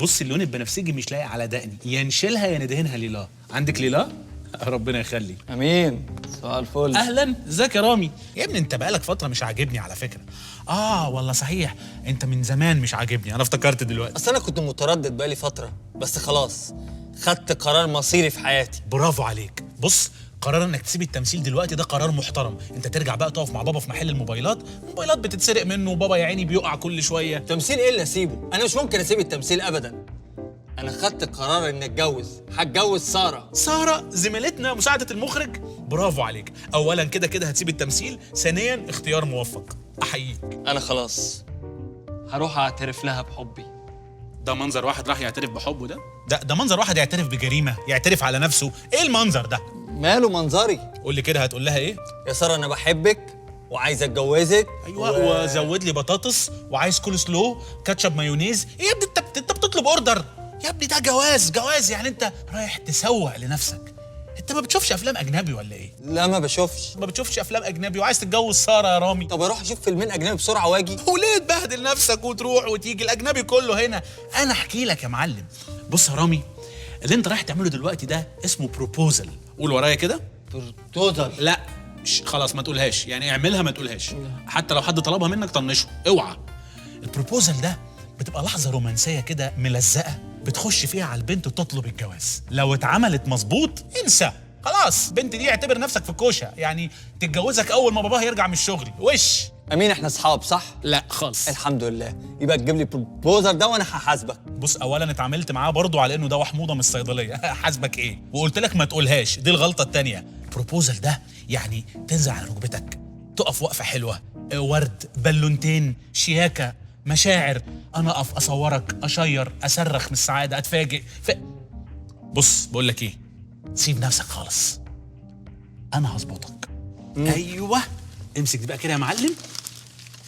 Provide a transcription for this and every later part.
بص اللون البنفسجي مش لايق على دقني، يا نشيلها يا ندهنها ليلا. عندك ليلا؟ ربنا يخلي. امين، صباح الفل. اهلا، ازيك يا رامي؟ يا ابني انت بقالك فتره مش عاجبني على فكره. والله صحيح، انت من زمان مش عاجبني، انا افتكرت دلوقتي. اصل انا كنت متردد بقالي فتره، بس خلاص خدت قرار مصيري في حياتي. برافو عليك. بص، قرار انك تسيب التمثيل دلوقتي ده قرار محترم. انت ترجع بقى تقف مع بابا في محل الموبايلات بتتسرق منه، وبابا يا عيني بيقع كل شويه. تمثيل ايه اللي اسيبه؟ انا مش ممكن اسيب التمثيل ابدا. انا خدت قرار اني هتجوز ساره زميلتنا مساعده المخرج. برافو عليك. اولا كده كده هتسيب التمثيل، ثانيا اختيار موفق، احييك. انا خلاص هروح اعترف لها بحبي. ده منظر واحد راح يعترف بحبه؟ ده منظر واحد يعترف بجريمه، يعترف على نفسه. ايه المنظر ده؟ ماله منظري؟ قول لي كده، هتقول لها ايه؟ يا ساره انا بحبك وعايز اتجوزك. ايوه وزود لي بطاطس وعايز كول سلو كاتشب مايونيز. ايه يا ابني انت بتطلب اوردر يا ابني؟ ده جواز يعني. انت رايح تسوق لنفسك. انت ما بتشوفش افلام اجنبي ولا ايه؟ لا ما بشوفش. ما بتشوفش افلام اجنبي وعايز تتجوز ساره يا رامي؟ طب اروح اشوف فيلمين اجنبي بسرعه واجي؟ وليه تبهدل نفسك وتروح وتيجي؟ الاجنبي كله هنا. انا احكي لك يا معلم. بص يا رامي، اللي انت رايح تعمله دلوقتي ده اسمه بروبوزل. قول ورايا كده. بروبوزل؟ لا خلاص ما تقولهاش، يعني اعملها ما تقولهاش. حتى لو حد طلبها منك طنشه، اوعى. البروبوزل ده بتبقى لحظه رومانسيه كده ملزقه، بتخش فيها على البنت وتطلب الجواز. لو اتعملت مظبوط انسى، خلاص البنت دي اعتبر نفسك في الكوشه، يعني تتجوزك اول ما باباها يرجع من الشغل. وش امين احنا اصحاب صح؟ لا خالص. الحمد لله. يبقى تجيب لي بروبوزل ده وانا هحاسبك. بص اولا اتعاملت معاه برضو على انه ده وحموضه من الصيدليه. حاسبك ايه؟ وقلت لك ما تقولهاش، دي الغلطه الثانيه. بروبوزل ده يعني تنزل على ركبتك، تقف وقفه حلوه، ورد، بالونتين، شياكه، مشاعر. انا اقف اصورك، اشير، اصرخ من السعاده، اتفاجئ. بص بقول لك ايه، سيب نفسك خالص، انا هظبطك. ايوه امسك دي بقى كده يا معلم،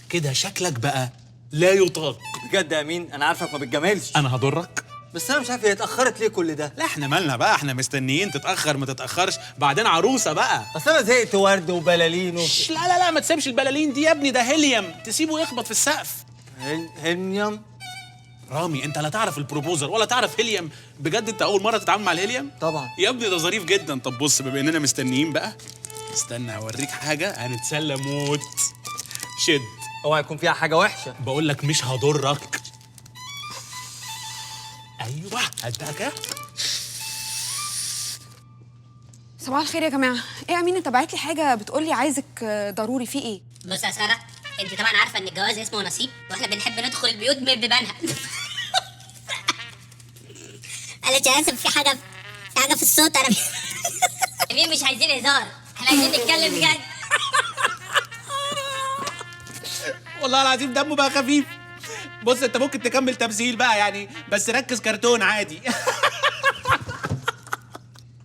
كده شكلك بقى لا يطاق. بجد يا امين انا عارفك ما بتجاملش. انا هضرك؟ بس انا مش عارف هي اتاخرت ليه كل ده. لا احنا مالنا بقى، احنا مستنيين تتاخر ما تتاخرش، بعدين عروسه بقى. اصل انا زهقت ورد وبلالين لا ما تسيبش البلالين دي يا ابني، ده هيليوم، تسيبه يخبط في السقف. هيليوم؟ رامي انت لا تعرف البروبوزر ولا تعرف هيليوم؟ بجد انت اول مره تتعامل مع الهيليوم؟ طبعا يا ابني ده ظريف جدا. طب بص، بما اننا مستنيين بقى، استنى اوريك حاجه هنتسلى موت. شد. اوعى يكون فيها حاجه وحشه. بقول لك مش هضرك. ايوه هداك. صباح الخير يا جماعه. ايه يا امين، انت بعت لي حاجه بتقول لي عايزك ضروري، في ايه؟ بص يا ساره، انت طبعا عارفه ان الجواز اسمه نصيب، واحنا بنحب ندخل البيوت من بيبانها. معلش انا اسف، في حاجه في الصوت. انا امين مش عايزين هزار، احنا عايزين نتكلم بجد. والله العظيم دمه بقى خفيف. بص انت ممكن تكمل تمثيل بقى يعني، بس ركز كرتون عادي.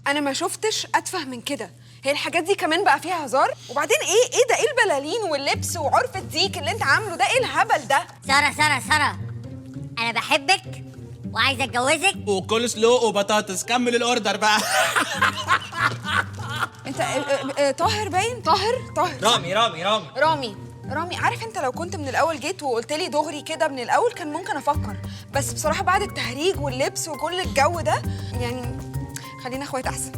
انا ما شفتش اتفه من كده. هي الحاجات دي كمان بقى فيها هزار؟ وبعدين ايه ده؟ ايه البلالين واللبس وعرف الديك اللي انت عامله ده؟ ايه الهبل ده؟ ساره انا بحبك وعايزه اتجوزك. وكل سلو وبطاطس. كمل الاوردر بقى. انت طاهر باين. طاهر رامي، عارف انت لو كنت من الاول جيت وقلت لي دغري كده من الاول كان ممكن افكر، بس بصراحه بعد التهريج واللبس وكل الجو ده يعني خلينا اخوات احسن.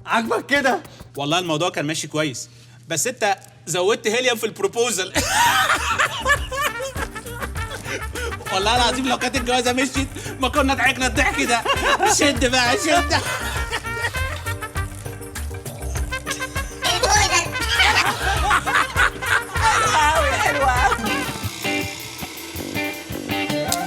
عاجبك كده؟ والله الموضوع كان ماشي كويس، بس انت زودت هيليوم في البروبوزل. والله العظيم لو كانت الجوازه مشيت ما كنا ضحكنا الضحك ده. شد بقى شد.